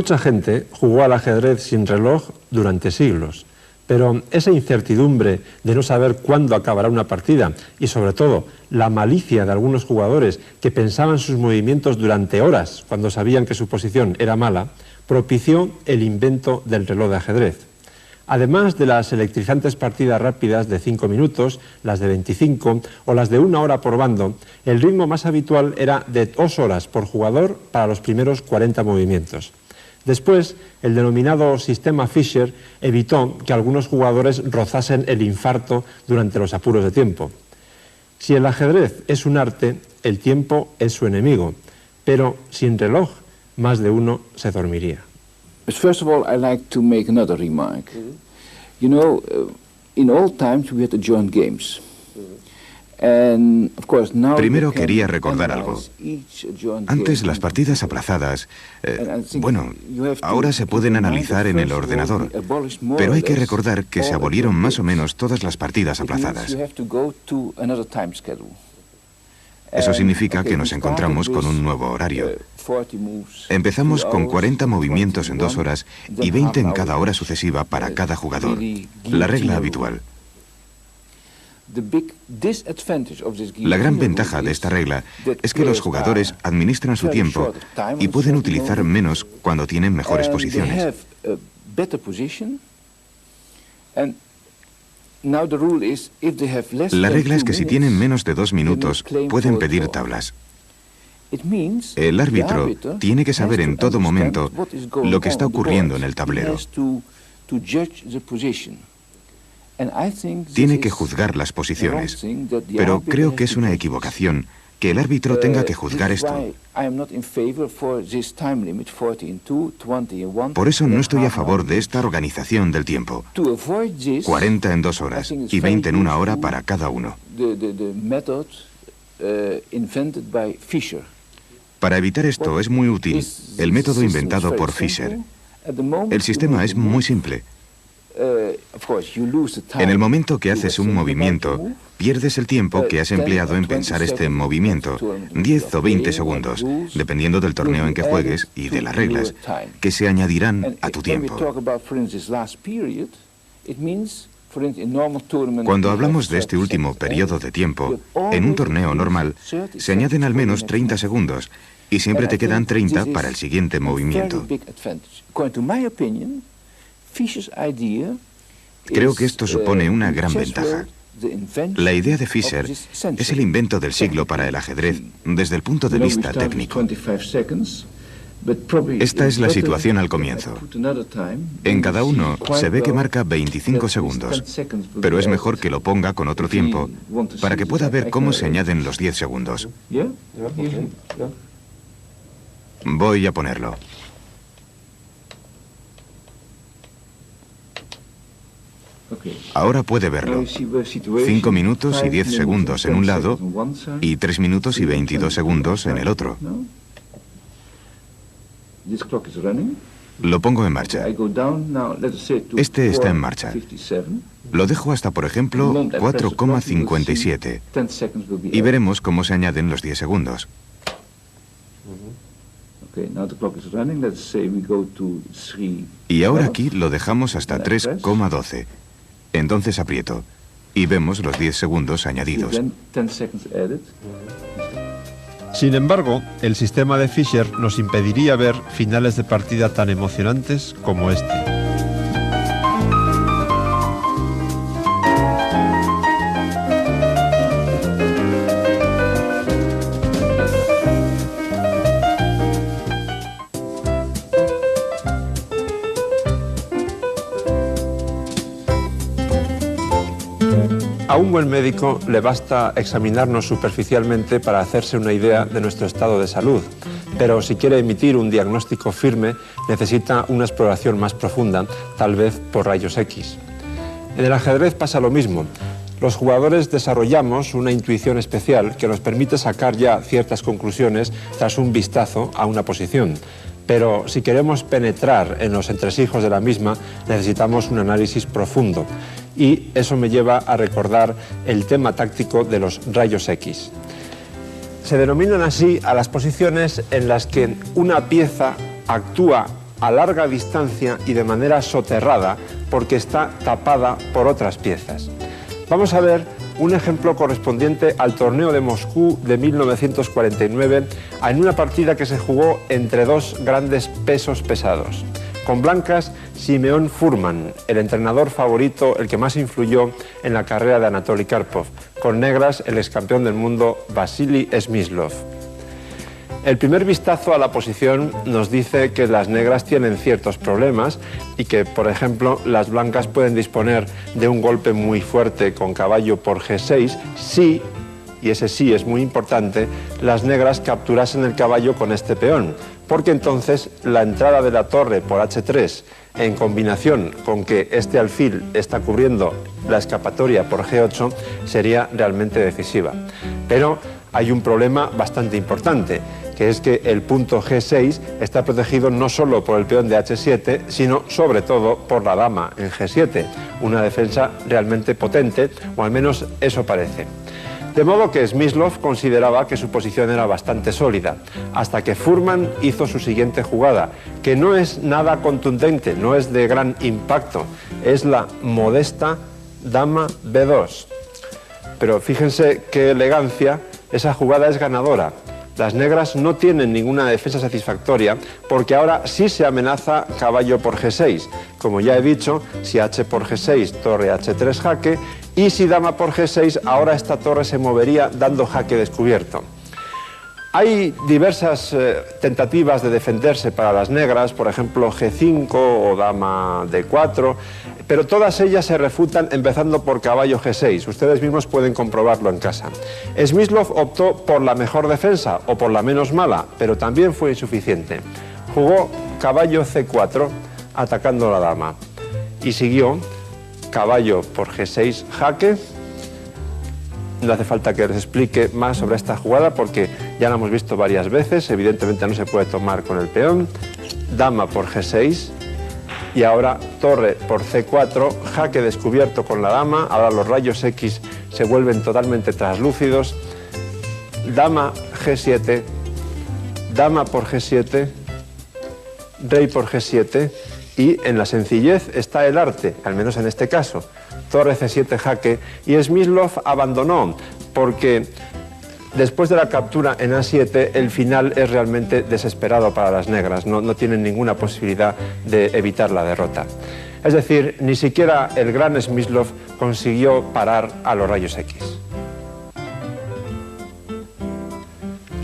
Mucha gente jugó al ajedrez sin reloj durante siglos, pero esa incertidumbre de no saber cuándo acabará una partida y sobre todo la malicia de algunos jugadores que pensaban sus movimientos durante horas cuando sabían que su posición era mala, propició el invento del reloj de ajedrez. Además de las electrizantes partidas rápidas de 5 minutos, las de 25 o las de 1 hora por bando, el ritmo más habitual era de 2 horas por jugador para los primeros 40 movimientos. Después, el denominado sistema Fischer evitó que algunos jugadores rozasen el infarto durante los apuros de tiempo. Si el ajedrez es un arte, el tiempo es su enemigo, pero sin reloj, más de uno se dormiría. First of all, I like to make another remark. You know, in old times we had to join games. Primero quería recordar algo. Antes las partidas aplazadas, bueno, ahora se pueden analizar en el ordenador, pero hay que recordar que se abolieron más o menos todas las partidas aplazadas. Eso significa que nos encontramos con un nuevo horario. Empezamos con 40 movimientos en 2 horas y 20 en cada hora sucesiva para cada jugador, la regla habitual. La gran ventaja de esta regla es que los jugadores administran su tiempo y pueden utilizar menos cuando tienen mejores posiciones. La regla es que si tienen menos de 2 minutos, pueden pedir tablas. El árbitro tiene que saber en todo momento lo que está ocurriendo en el tablero. Tiene que juzgar las posiciones, pero creo que es una equivocación que el árbitro tenga que juzgar esto. Por eso no estoy a favor de esta organización del tiempo. 40 en 2 horas y 20 en 1 hora para cada uno. Para evitar esto es muy útil el método inventado por Fischer. El sistema es muy simple. En el momento que haces un movimiento, pierdes el tiempo que has empleado en pensar este movimiento, 10 o 20 segundos, dependiendo del torneo en que juegues y de las reglas, que se añadirán a tu tiempo. Cuando hablamos de este último periodo de tiempo, en un torneo normal, se añaden al menos 30 segundos y siempre te quedan 30 para el siguiente movimiento. Creo que esto supone una gran ventaja. La idea de Fischer es el invento del siglo para el ajedrez desde el punto de vista técnico. Esta es la situación al comienzo. En cada uno se ve que marca 25 segundos, pero es mejor que lo ponga con otro tiempo para que pueda ver cómo se añaden los 10 segundos. Voy a ponerlo. Ahora puede verlo. 5 minutos y 10 segundos en un lado y 3 minutos y 22 segundos en el otro. Lo pongo en marcha. Este está en marcha. Lo dejo hasta, por ejemplo, 4,57 y veremos cómo se añaden los 10 segundos. Y ahora aquí lo dejamos hasta 3,12. Entonces aprieto y vemos los 10 segundos añadidos. Sin embargo, el sistema de Fischer nos impediría ver finales de partida tan emocionantes como este. A un buen médico le basta examinarnos superficialmente para hacerse una idea de nuestro estado de salud, pero si quiere emitir un diagnóstico firme necesita una exploración más profunda, tal vez por rayos X. En el ajedrez pasa lo mismo. Los jugadores desarrollamos una intuición especial que nos permite sacar ya ciertas conclusiones tras un vistazo a una posición. Pero si queremos penetrar en los entresijos de la misma, necesitamos un análisis profundo. Y eso me lleva a recordar el tema táctico de los rayos X. Se denominan así a las posiciones en las que una pieza actúa a larga distancia y de manera soterrada porque está tapada por otras piezas. Vamos a ver un ejemplo correspondiente al torneo de Moscú de 1949 en una partida que se jugó entre dos grandes pesos pesados. Con blancas, Simeón Furman, el entrenador favorito, el que más influyó en la carrera de Anatoly Karpov. Con negras, el excampeón del mundo, Vasily Smyslov. El primer vistazo a la posición nos dice que las negras tienen ciertos problemas y que, por ejemplo, las blancas pueden disponer de un golpe muy fuerte con caballo por G6 si, y ese sí es muy importante, las negras capturasen el caballo con este peón, porque entonces la entrada de la torre por H3 en combinación con que este alfil está cubriendo la escapatoria por G8 sería realmente decisiva. Pero hay un problema bastante importante, que es que el punto G6 está protegido no solo por el peón de H7, sino sobre todo por la dama en G7, una defensa realmente potente, o al menos eso parece. De modo que Smyslov consideraba que su posición era bastante sólida, hasta que Furman hizo su siguiente jugada, que no es nada contundente, no es de gran impacto, es la modesta dama B2. Pero fíjense qué elegancia, esa jugada es ganadora. Las negras no tienen ninguna defensa satisfactoria porque ahora sí se amenaza caballo por G6. Como ya he dicho, si H por G6, torre H3 jaque, y si dama por G6, ahora esta torre se movería dando jaque descubierto. Hay diversas tentativas de defenderse para las negras, por ejemplo G5 o dama D4, pero todas ellas se refutan empezando por caballo G6. Ustedes mismos pueden comprobarlo en casa. Smyslov optó por la mejor defensa o por la menos mala, pero también fue insuficiente. Jugó caballo C4 atacando la dama y siguió caballo por G6 jaque. No hace falta que les explique más sobre esta jugada porque ya la hemos visto varias veces. Evidentemente no se puede tomar con el peón. Dama por G6 y ahora torre por C4, jaque descubierto con la dama. Ahora los rayos X se vuelven totalmente translúcidos. Dama G7, dama por G7, rey por G7 y en la sencillez está el arte, al menos en este caso. Torre C7 jaque y Smyslov abandonó porque después de la captura en A7 el final es realmente desesperado para las negras, no tienen ninguna posibilidad de evitar la derrota. Es decir, ni siquiera el gran Smyslov consiguió parar a los rayos X.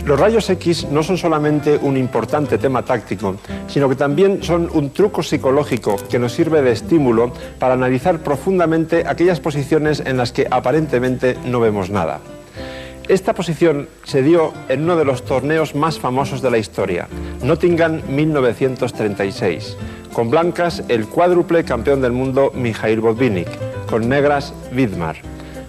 Los rayos X no son solamente un importante tema táctico, sino que también son un truco psicológico que nos sirve de estímulo para analizar profundamente aquellas posiciones en las que aparentemente no vemos nada. Esta posición se dio en uno de los torneos más famosos de la historia, Nottingham 1936. Con blancas, el cuádruple campeón del mundo Mikhail Botvinnik, con negras, Vidmar.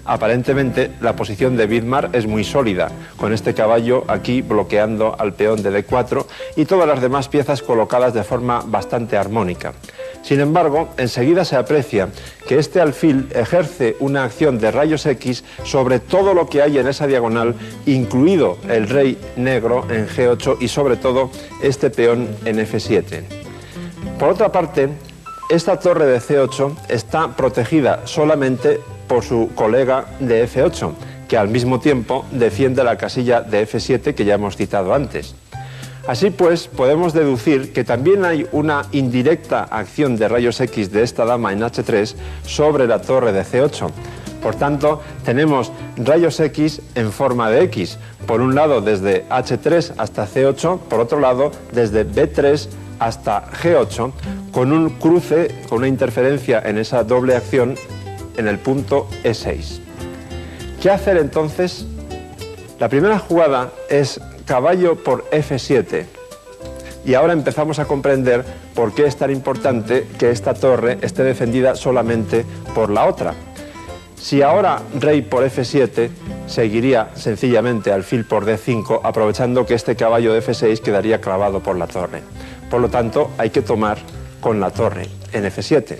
Aparentemente la posición de Vidmar es muy sólida, con este caballo aquí bloqueando al peón de D4 y todas las demás piezas colocadas de forma bastante armónica. Sin embargo, enseguida se aprecia que este alfil ejerce una acción de rayos X sobre todo lo que hay en esa diagonal, incluido el rey negro en G8 y sobre todo este peón en F7. Por otra parte, esta torre de C8 está protegida solamente por su colega de F8, que al mismo tiempo defiende la casilla de F7 que ya hemos citado antes. Así pues, podemos deducir que también hay una indirecta acción de rayos X de esta dama en H3 sobre la torre de C8. Por tanto, tenemos rayos X en forma de X, por un lado desde H3 hasta C8, por otro lado desde B3 hasta G8, con un cruce, con una interferencia en esa doble acción en el punto E6. ¿Qué hacer entonces? La primera jugada es caballo por F7 y ahora empezamos a comprender por qué es tan importante que esta torre esté defendida solamente por la otra. Si ahora rey por F7, seguiría sencillamente alfil por D5, aprovechando que este caballo de F6 quedaría clavado por la torre. Por lo tanto, hay que tomar con la torre en F7.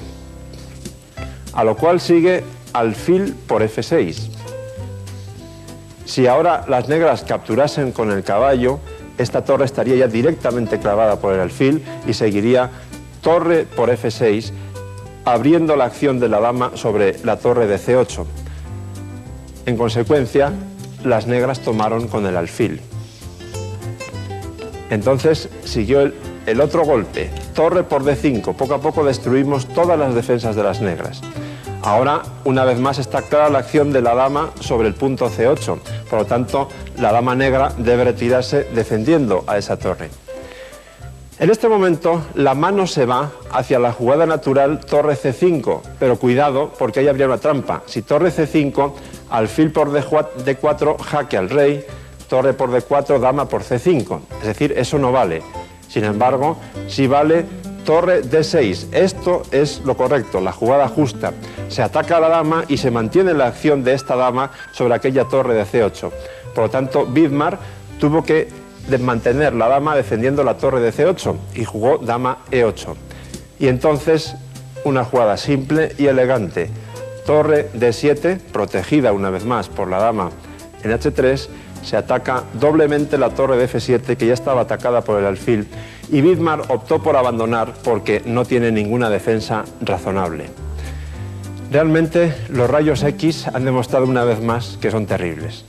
A lo cual sigue alfil por F6. Si ahora las negras capturasen con el caballo, esta torre estaría ya directamente clavada por el alfil y seguiría torre por F6, abriendo la acción de la dama sobre la torre de C8. En consecuencia, las negras tomaron con el alfil. Entonces siguió el otro golpe, torre por D5. Poco a poco destruimos todas las defensas de las negras. Ahora, una vez más, está clara la acción de la dama sobre el punto C8. Por lo tanto, la dama negra debe retirarse defendiendo a esa torre. En este momento, la mano se va hacia la jugada natural torre C5, pero cuidado, porque ahí habría una trampa. Si torre C5, alfil por D4, jaque al rey, torre por D4, dama por C5. Es decir, eso no vale. Sin embargo, sí vale torre D6. Esto es lo correcto, la jugada justa. Se ataca a la dama y se mantiene la acción de esta dama sobre aquella torre de C8. Por lo tanto, Vidmar tuvo que mantener la dama defendiendo la torre de C8 y jugó dama E8. Y entonces, una jugada simple y elegante. Torre D7, protegida una vez más por la dama en H3, se ataca doblemente la torre de F7, que ya estaba atacada por el alfil, y Vidmar optó por abandonar porque no tiene ninguna defensa razonable. Realmente, los rayos X han demostrado una vez más que son terribles.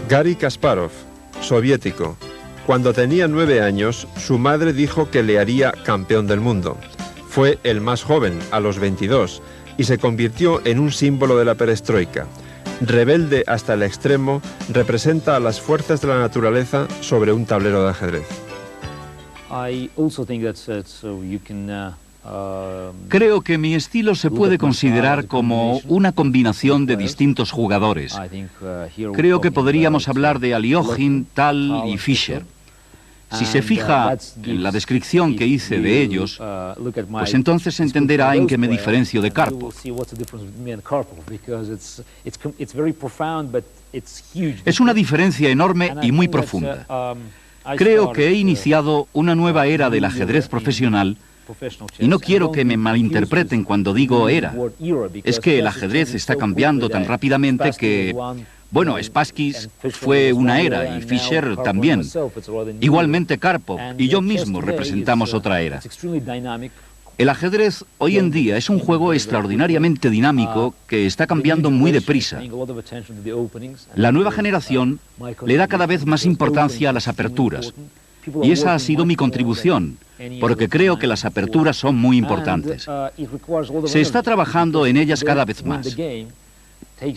Garry Kasparov, soviético. Cuando tenía 9 años, su madre dijo que le haría campeón del mundo. Fue el más joven, a los 22, y se convirtió en un símbolo de la perestroika. Rebelde hasta el extremo, representa a las fuerzas de la naturaleza sobre un tablero de ajedrez. Creo que mi estilo se puede considerar como una combinación de distintos jugadores. Creo que podríamos hablar de Alyoshin, Tal y Fischer. Si se fija en la descripción que hice de ellos, pues entonces entenderá en qué me diferencio de Karpov. Es una diferencia enorme y muy profunda. Creo que he iniciado una nueva era del ajedrez profesional. Y no quiero que me malinterpreten cuando digo era. Es que el ajedrez está cambiando tan rápidamente que, bueno, Spassky fue una era y Fischer también. Igualmente Karpov y yo mismo representamos otra era. El ajedrez hoy en día es un juego extraordinariamente dinámico que está cambiando muy deprisa. La nueva generación le da cada vez más importancia a las aperturas. Y esa ha sido mi contribución, porque creo que las aperturas son muy importantes. Se está trabajando en ellas cada vez más.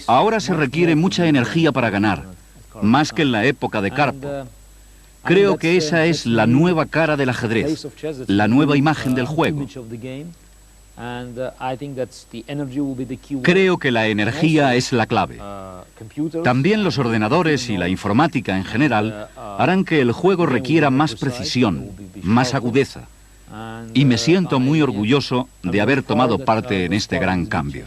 Ahora se requiere mucha energía para ganar, más que en la época de Karpov. Creo que esa es la nueva cara del ajedrez, la nueva imagen del juego. Creo que la energía es la clave. También los ordenadores y la informática en general harán que el juego requiera más precisión, más agudeza. Y me siento muy orgulloso de haber tomado parte en este gran cambio.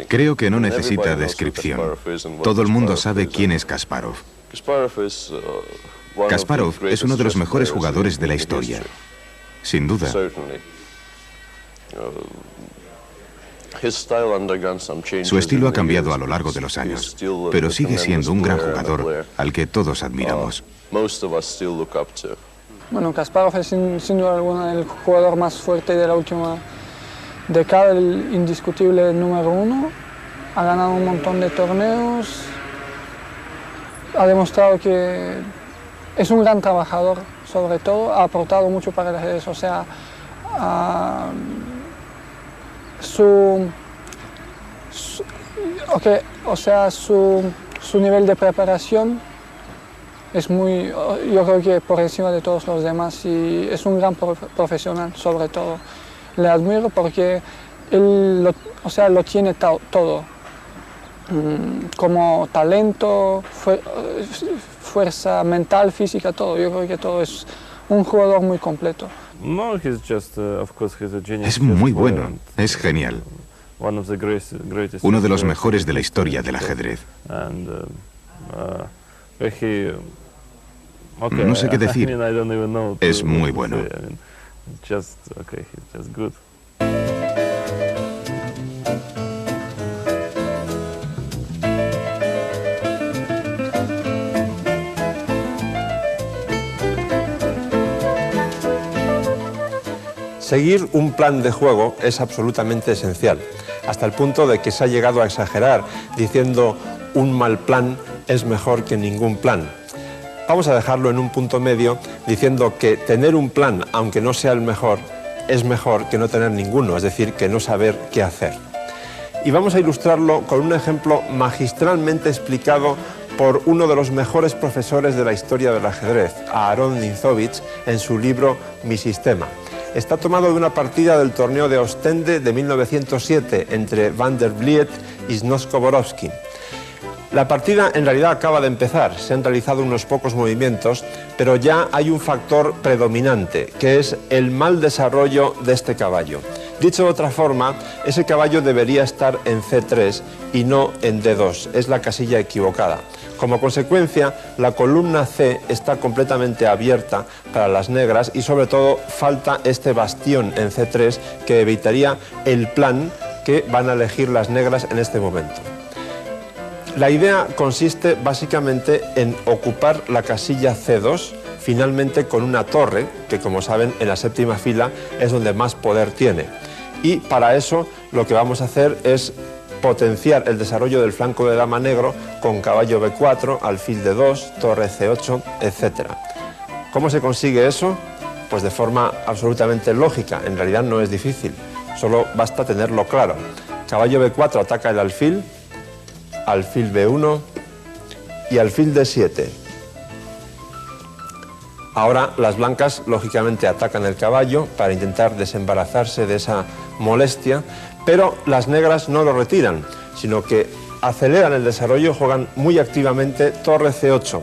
Creo que no necesita descripción. Todo el mundo sabe quién es Kasparov. Kasparov es uno de los mejores jugadores de la historia. Sin duda. Su estilo ha cambiado a lo largo de los años, pero sigue siendo un gran jugador al que todos admiramos. Bueno, Kasparov es sin duda alguna el jugador más fuerte de la última década, el indiscutible número 1. Ha ganado un montón de torneos, ha demostrado que es un gran trabajador, sobre todo, ha aportado mucho para el ajedrez, o sea, su nivel de preparación es muy, yo creo que por encima de todos los demás, y es un gran profesional, sobre todo. Le admiro porque él lo tiene todo, como talento, fuerza mental, física, todo. Yo creo que todo es un jugador muy completo. Es muy bueno, es genial. Uno de los mejores de la historia del ajedrez. No sé qué decir. Es muy bueno. Seguir un plan de juego es absolutamente esencial, hasta el punto de que se ha llegado a exagerar diciendo un mal plan es mejor que ningún plan. Vamos a dejarlo en un punto medio diciendo que tener un plan, aunque no sea el mejor, es mejor que no tener ninguno, es decir, que no saber qué hacer. Y vamos a ilustrarlo con un ejemplo magistralmente explicado por uno de los mejores profesores de la historia del ajedrez, Aaron Nimzowitsch, en su libro Mi Sistema. Está tomado de una partida del torneo de Ostende de 1907 entre Van der Vliet y Snosko Borowski. La partida en realidad acaba de empezar, se han realizado unos pocos movimientos, pero ya hay un factor predominante, que es el mal desarrollo de este caballo. Dicho de otra forma, ese caballo debería estar en C3 y no en D2, es la casilla equivocada. Como consecuencia, la columna C está completamente abierta para las negras y sobre todo falta este bastión en C3 que evitaría el plan que van a elegir las negras en este momento. La idea consiste básicamente en ocupar la casilla C2, finalmente con una torre, que como saben en la séptima fila es donde más poder tiene. Y para eso lo que vamos a hacer es potenciar el desarrollo del flanco de dama negro con caballo B4, alfil D2, torre C8, etc. ¿Cómo se consigue eso? Pues de forma absolutamente lógica, en realidad no es difícil, solo basta tenerlo claro. Caballo B4 ataca el alfil, alfil B1 y alfil D7. Ahora las blancas lógicamente atacan el caballo para intentar desembarazarse de esa molestia, pero las negras no lo retiran, sino que aceleran el desarrollo, juegan muy activamente torre C8.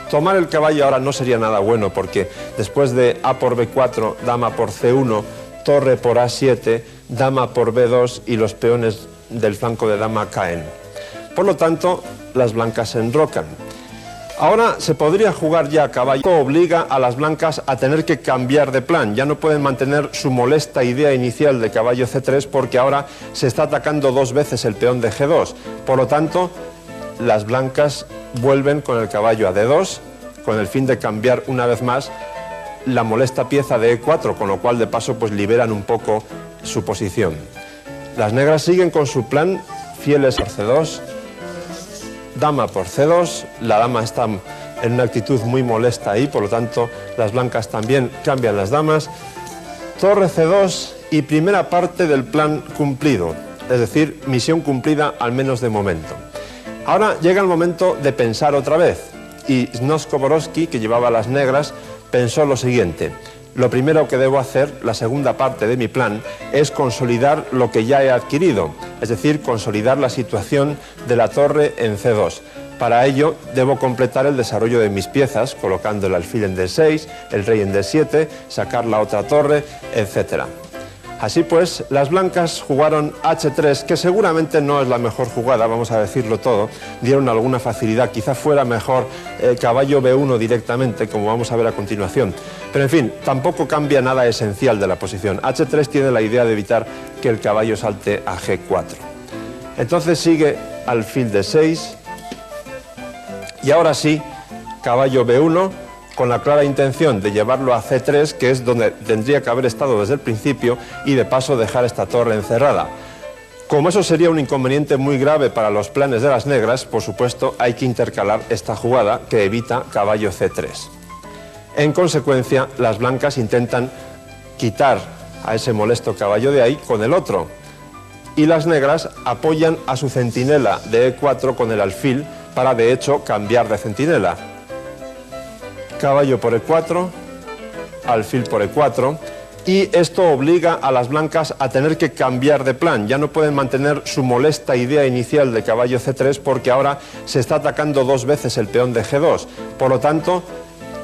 Tomar el caballo ahora no sería nada bueno porque después de A por B4, dama por C1, torre por A7, dama por B2 y los peones del flanco de dama caen. Por lo tanto, las blancas se enrocan. Ahora se podría jugar ya a caballo. Esto obliga a las blancas a tener que cambiar de plan. Ya no pueden mantener su molesta idea inicial de caballo C3 porque ahora se está atacando dos veces el peón de G2. Por lo tanto, las blancas vuelven con el caballo a D2 con el fin de cambiar una vez más la molesta pieza de E4, con lo cual de paso pues liberan un poco su posición. Las negras siguen con su plan, fieles por C2, dama por C2, la dama está en una actitud muy molesta ahí, por lo tanto las blancas también cambian las damas, torre C2 y primera parte del plan cumplido, es decir, misión cumplida al menos de momento. Ahora llega el momento de pensar otra vez y Snosko Borowski, que llevaba las negras, pensó lo siguiente: lo primero que debo hacer, la segunda parte de mi plan, es consolidar lo que ya he adquirido, es decir, consolidar la situación de la torre en C2. Para ello, debo completar el desarrollo de mis piezas, colocando el alfil en D6, el rey en D7, sacar la otra torre, etc. Así pues, las blancas jugaron H3, que seguramente no es la mejor jugada, vamos a decirlo todo, dieron alguna facilidad, quizá fuera mejor caballo B1 directamente, como vamos a ver a continuación. Pero en fin, tampoco cambia nada esencial de la posición. H3 tiene la idea de evitar que el caballo salte a G4. Entonces sigue alfil D6, y ahora sí, caballo B1, con la clara intención de llevarlo a C3, que es donde tendría que haber estado desde el principio, y de paso dejar esta torre encerrada. Como eso sería un inconveniente muy grave para los planes de las negras, por supuesto hay que intercalar esta jugada que evita caballo C3. En consecuencia, las blancas intentan quitar a ese molesto caballo de ahí con el otro, y las negras apoyan a su centinela de E4 con el alfil para de hecho cambiar de centinela. Caballo por E4, alfil por E4, y esto obliga a las blancas a tener que cambiar de plan. Ya no pueden mantener su molesta idea inicial de caballo C3 porque ahora se está atacando dos veces el peón de G2. Por lo tanto,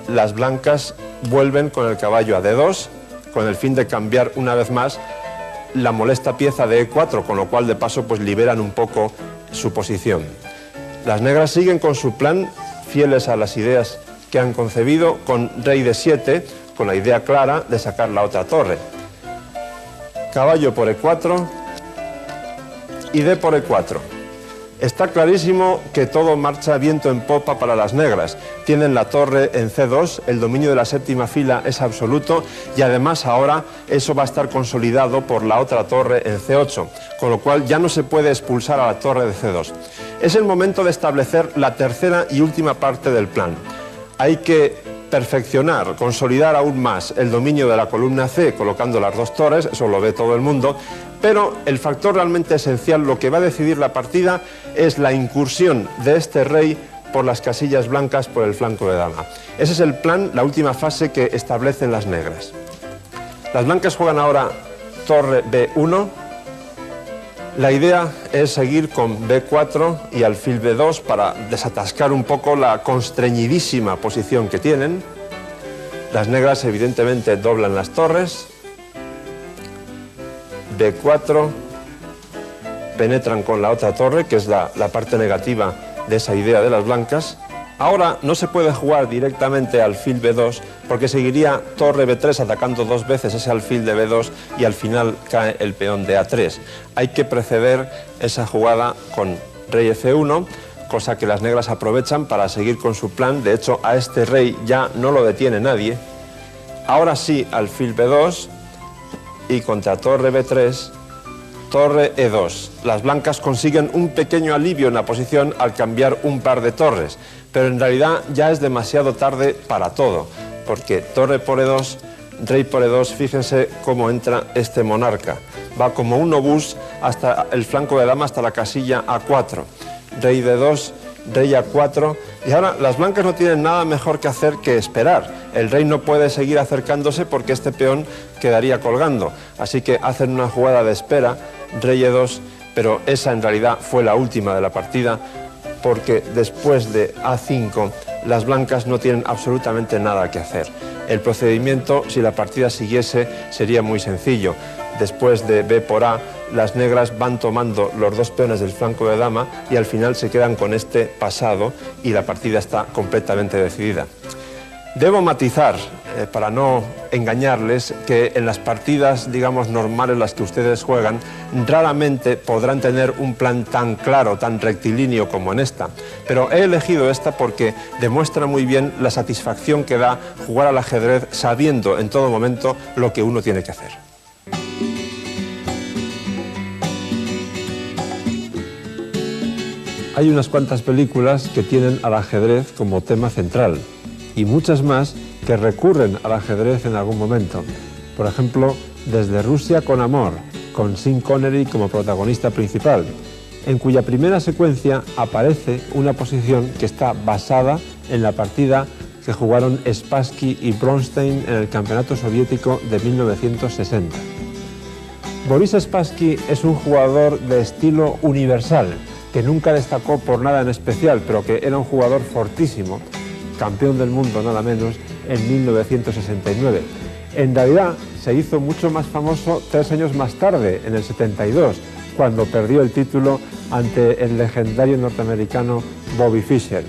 las blancas vuelven con el caballo a D2 con el fin de cambiar una vez más la molesta pieza de E4, con lo cual de paso pues liberan un poco su posición. Las negras siguen con su plan, fieles a las ideas que han concebido con rey D7, con la idea clara de sacar la otra torre. Caballo por E4 y D por E4. Está clarísimo que todo marcha viento en popa para las negras. Tienen la torre en C2, el dominio de la séptima fila es absoluto y además ahora eso va a estar consolidado por la otra torre en C8, con lo cual ya no se puede expulsar a la torre de C2. Es el momento de establecer la tercera y última parte del plan. Hay que perfeccionar, consolidar aún más el dominio de la columna C colocando las dos torres, eso lo ve todo el mundo, pero el factor realmente esencial, lo que va a decidir la partida, es la incursión de este rey por las casillas blancas por el flanco de dama. Ese es el plan, la última fase que establecen las negras. Las blancas juegan ahora torre B1. La idea es seguir con B4 y alfil B2 para desatascar un poco la constreñidísima posición que tienen. Las negras evidentemente doblan las torres. B4, penetran con la otra torre, que es la parte negativa de esa idea de las blancas. Ahora no se puede jugar directamente alfil B2 porque seguiría torre B3 atacando dos veces ese alfil de B2 y al final cae el peón de A3. Hay que preceder esa jugada con rey F1, cosa que las negras aprovechan para seguir con su plan. De hecho, a este rey ya no lo detiene nadie. Ahora sí, alfil B2 y contra torre B3, torre E2. Las blancas consiguen un pequeño alivio en la posición al cambiar un par de torres, pero en realidad ya es demasiado tarde para todo, porque torre por E2, rey por E2, fíjense cómo entra este monarca. Va como un obús hasta el flanco de dama, hasta la casilla A4. Rey D2, rey A4, y ahora las blancas no tienen nada mejor que hacer que esperar. El rey no puede seguir acercándose porque este peón quedaría colgando, así que hacen una jugada de espera, rey E2, pero esa en realidad fue la última de la partida, porque después de A5 las blancas no tienen absolutamente nada que hacer. El procedimiento, si la partida siguiese, sería muy sencillo. Después de B por A, las negras van tomando los dos peones del flanco de dama y al final se quedan con este pasado y la partida está completamente decidida. Debo matizar, para no engañarles, que en las partidas, digamos, normales, las que ustedes juegan, raramente podrán tener un plan tan claro, tan rectilíneo como en esta. Pero he elegido esta porque demuestra muy bien la satisfacción que da jugar al ajedrez sabiendo en todo momento lo que uno tiene que hacer. Hay unas cuantas películas que tienen al ajedrez como tema central y muchas más que recurren al ajedrez en algún momento. Por ejemplo, Desde Rusia con Amor, con Sean Connery como protagonista principal, en cuya primera secuencia aparece una posición que está basada en la partida que jugaron Spassky y Bronstein en el Campeonato Soviético de 1960. Boris Spassky es un jugador de estilo universal, que nunca destacó por nada en especial, pero que era un jugador fortísimo, campeón del mundo nada menos, en 1969. En realidad se hizo mucho más famoso 3 años más tarde, en el 72, cuando perdió el título ante el legendario norteamericano Bobby Fischer.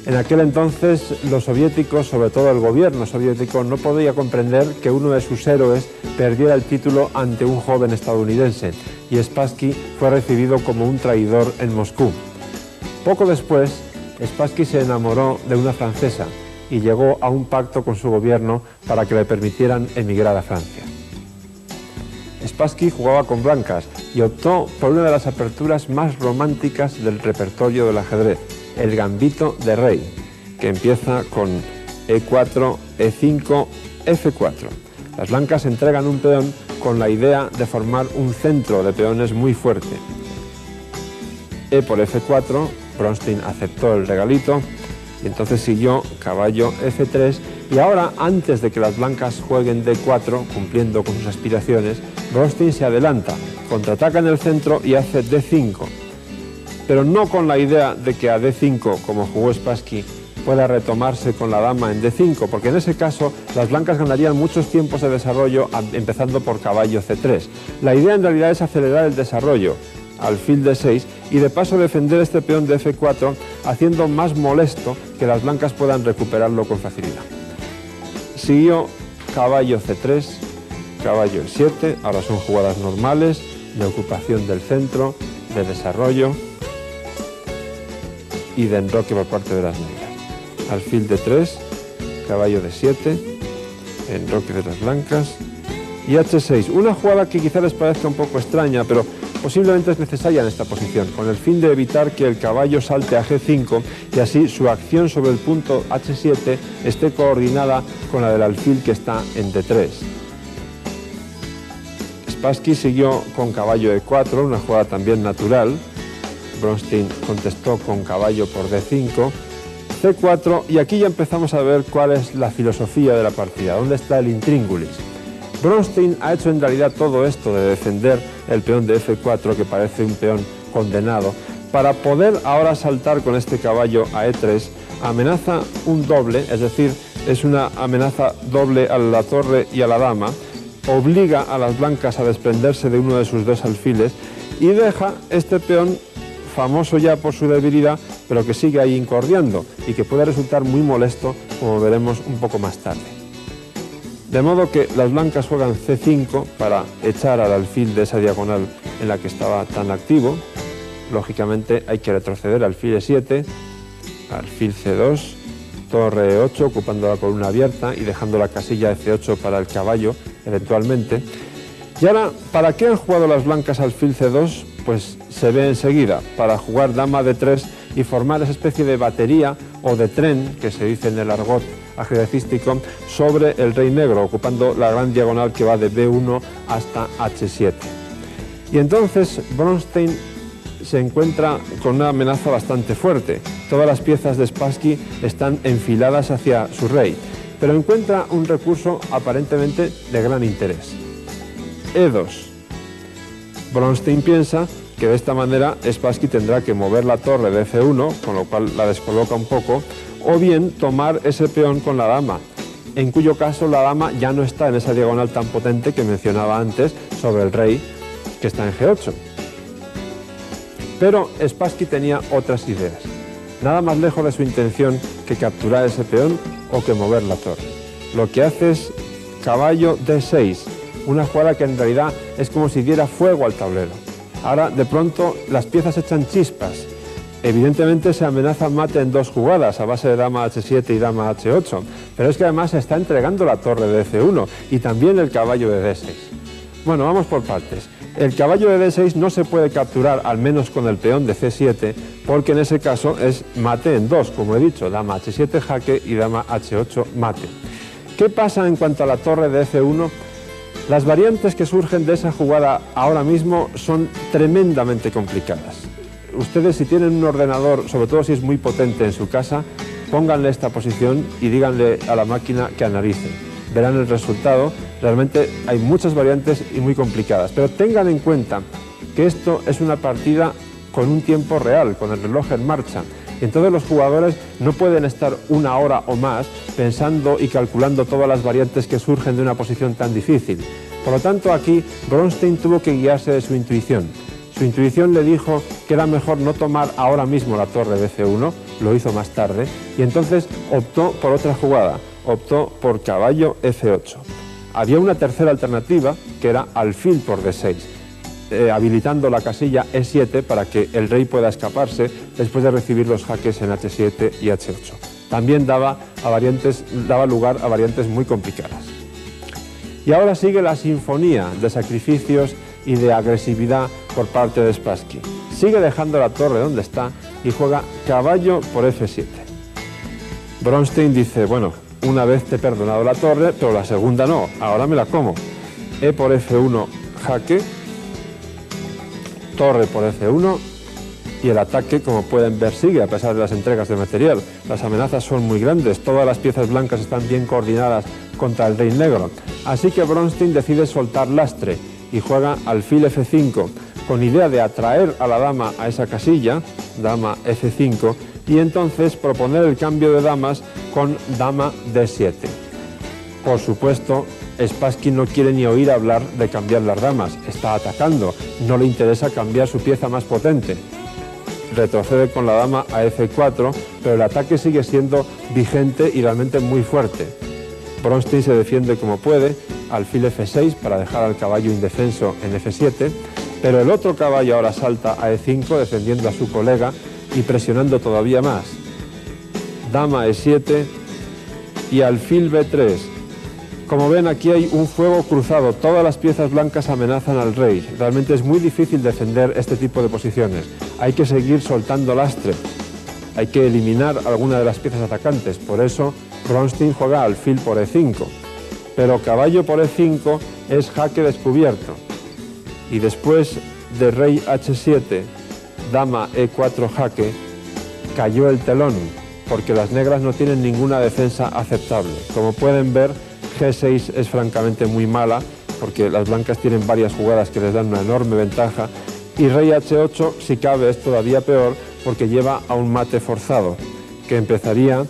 En aquel entonces los soviéticos, sobre todo el gobierno soviético, no podía comprender que uno de sus héroes perdiera el título ante un joven estadounidense, y Spassky fue recibido como un traidor en Moscú. Poco después, Spassky se enamoró de una francesa y llegó a un pacto con su gobierno para que le permitieran emigrar a Francia. Spassky jugaba con blancas y optó por una de las aperturas más románticas del repertorio del ajedrez, el gambito de rey, que empieza con E4, E5, F4. Las blancas entregan un peón con la idea de formar un centro de peones muy fuerte. E por F4, Bronstein aceptó el regalito y entonces siguió caballo F3 y ahora, antes de que las blancas jueguen D4, cumpliendo con sus aspiraciones, Bronstein se adelanta, contraataca en el centro y hace D5, pero no con la idea de que a D5, como jugó Spassky, pueda retomarse con la dama en D5, porque en ese caso las blancas ganarían muchos tiempos de desarrollo empezando por caballo C3. La idea en realidad es acelerar el desarrollo, alfil D6 y de paso defender este peón de F4, haciendo más molesto que las blancas puedan recuperarlo con facilidad. Siguió caballo C3, caballo E7, ahora son jugadas normales de ocupación del centro, de desarrollo y de enroque por parte de las negras. Alfil D3, caballo D7, enroque de las blancas y H6, una jugada que quizá les parezca un poco extraña, pero posiblemente es necesaria en esta posición, con el fin de evitar que el caballo salte a G5 y así su acción sobre el punto H7 esté coordinada con la del alfil que está en D3. Spassky siguió con caballo E4, una jugada también natural. Bronstein contestó con caballo por D5, C4, y aquí ya empezamos a ver cuál es la filosofía de la partida, dónde está el intríngulis. Bronstein ha hecho en realidad todo esto de defender el peón de F4, que parece un peón condenado, para poder ahora saltar con este caballo a E3, amenaza un doble, es decir, es una amenaza doble a la torre y a la dama, obliga a las blancas a desprenderse de uno de sus dos alfiles y deja este peón famoso ya por su debilidad, pero que sigue ahí incordiando y que puede resultar muy molesto, como veremos un poco más tarde. De modo que las blancas juegan C5 para echar al alfil de esa diagonal en la que estaba tan activo. Lógicamente hay que retroceder, alfil E7, alfil C2, torre E8, ocupando la columna abierta y dejando la casilla F8 para el caballo, eventualmente. Y ahora, ¿para qué han jugado las blancas alfil C2? Pues se ve enseguida, para jugar dama D3 y formar esa especie de batería o de tren, que se dice en el argot ajedrecístico, sobre el rey negro, ocupando la gran diagonal que va de B1 hasta H7. Y entonces Bronstein se encuentra con una amenaza bastante fuerte. Todas las piezas de Spassky están enfiladas hacia su rey, pero encuentra un recurso aparentemente de gran interés. E2. Bronstein piensa que de esta manera Spassky tendrá que mover la torre de F1, con lo cual la descoloca un poco, o bien tomar ese peón con la dama, en cuyo caso la dama ya no está en esa diagonal tan potente que mencionaba antes sobre el rey, que está en G8. Pero Spassky tenía otras ideas, nada más lejos de su intención que capturar ese peón o que mover la torre. Lo que hace es caballo D6, una jugada que en realidad es como si diera fuego al tablero. Ahora de pronto las piezas echan chispas. Evidentemente se amenaza mate en dos jugadas a base de dama H7 y dama H8, pero es que además se está entregando la torre de F1 y también el caballo de D6. Bueno, vamos por partes. El caballo de D6 no se puede capturar, al menos con el peón de C7, porque en ese caso es mate en dos, como he dicho, dama H7 jaque y dama H8 mate. ¿Qué pasa en cuanto a la torre de F1? Las variantes que surgen de esa jugada ahora mismo son tremendamente complicadas. Ustedes, si tienen un ordenador, sobre todo si es muy potente en su casa, pónganle esta posición y díganle a la máquina que analice. Verán el resultado. Realmente hay muchas variantes y muy complicadas, pero tengan en cuenta que esto es una partida con un tiempo real, con el reloj en marcha. Y entonces los jugadores no pueden estar una hora o más pensando y calculando todas las variantes que surgen de una posición tan difícil. Por lo tanto, aquí Bronstein tuvo que guiarse de su intuición. Su intuición le dijo que era mejor no tomar ahora mismo la torre de C1, lo hizo más tarde, y entonces optó por otra jugada, optó por caballo F8. Había una tercera alternativa, que era alfil por D6, habilitando la casilla E7 para que el rey pueda escaparse después de recibir los jaques en H7 y H8. También daba lugar a variantes muy complicadas. Y ahora sigue la sinfonía de sacrificios y de agresividad por parte de Spassky. Sigue dejando la torre donde está y juega caballo por F7. Bronstein dice, bueno, una vez te he perdonado la torre, pero la segunda no, ahora me la como. E por F1 jaque, torre por F1 y el ataque, como pueden ver, sigue a pesar de las entregas de material. Las amenazas son muy grandes, todas las piezas blancas están bien coordinadas contra el rey negro. Así que Bronstein decide soltar lastre y juega alfil F5 con idea de atraer a la dama a esa casilla, dama F5, y entonces proponer el cambio de damas con dama D7. Por supuesto, Spassky no quiere ni oír hablar de cambiar las damas, está atacando, no le interesa cambiar su pieza más potente. Retrocede con la dama a F4, pero el ataque sigue siendo vigente y realmente muy fuerte. Bronstein se defiende como puede, alfil F6 para dejar al caballo indefenso en F7, pero el otro caballo ahora salta a E5 defendiendo a su colega y presionando todavía más. Dama E7 y alfil B3. Como ven, aquí hay un fuego cruzado, todas las piezas blancas amenazan al rey. Realmente es muy difícil defender este tipo de posiciones. Hay que seguir soltando lastre, hay que eliminar alguna de las piezas atacantes, por eso Bronstein juega alfil por E5. Pero caballo por E5 es jaque descubierto. Y después de rey H7, dama E4 jaque, cayó el telón, porque las negras no tienen ninguna defensa aceptable. Como pueden ver, G6 es francamente muy mala, porque las blancas tienen varias jugadas que les dan una enorme ventaja, y rey H8, si cabe, es todavía peor, porque lleva a un mate forzado, que empezaría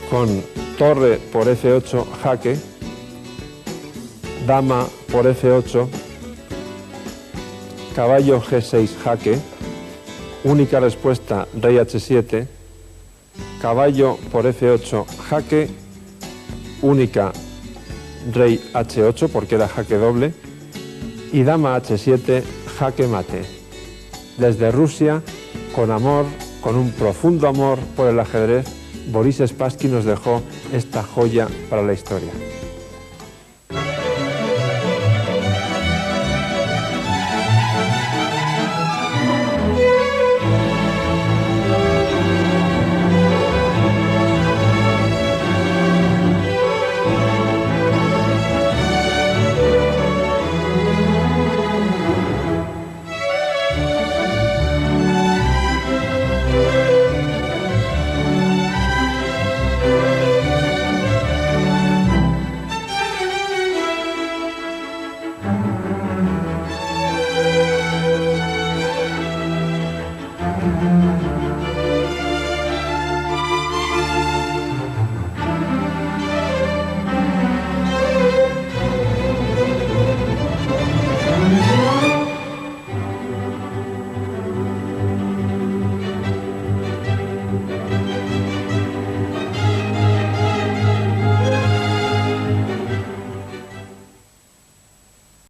con torre por F8 jaque, dama por F8, caballo G6 jaque, única respuesta rey H7, caballo por F8 jaque, única rey H8 porque era jaque doble, y dama H7 jaque mate. Desde Rusia, con amor, con un profundo amor por el ajedrez, Boris Spassky nos dejó esta joya para la historia.